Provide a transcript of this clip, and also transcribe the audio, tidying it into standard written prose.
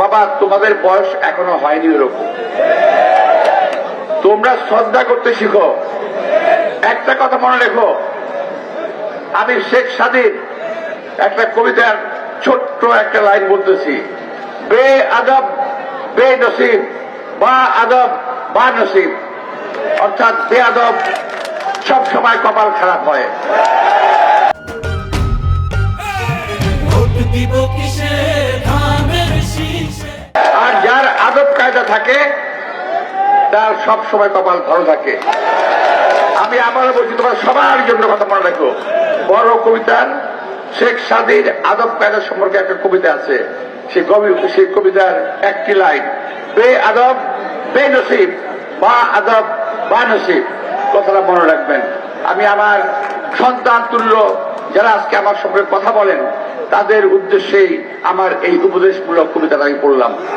বাবা তোমাদের বয়স এখনো হয়নি ওরকম, তোমরা শ্রদ্ধা করতে শিখো। একটা কথা মনে রেখো, আমি শেখ সাদির একটা কবিতার ছোট্ট একটা লাইন বলতেছি, বে আদব বে নসিব বা আদব বা নসিব, অর্থাৎ বে আদব সব সময় কপাল খারাপ হয়। আর যার আদব কায়দা থাকে তার সব সময় কপাল ভালো থাকে। আমি আবারও বলছি, তোমার সবার জন্য কথা মনে রাখো, বড় কবিতার শেখ সাদির আদব কায়দা সম্পর্কে একটা কবিতা আছে, সেই কবিতার একটি লাইন, বে আদব বে নসিব বা আদব বা নসিব, কথাটা মনে রাখবেন। আমি আমার সন্তান তুল্য যারা আজকে আমার সঙ্গে কথা বলেন তাদের উদ্দেশ্যেই আমার এই উপদেশমূলক কবিতাটা আমি পড়লাম।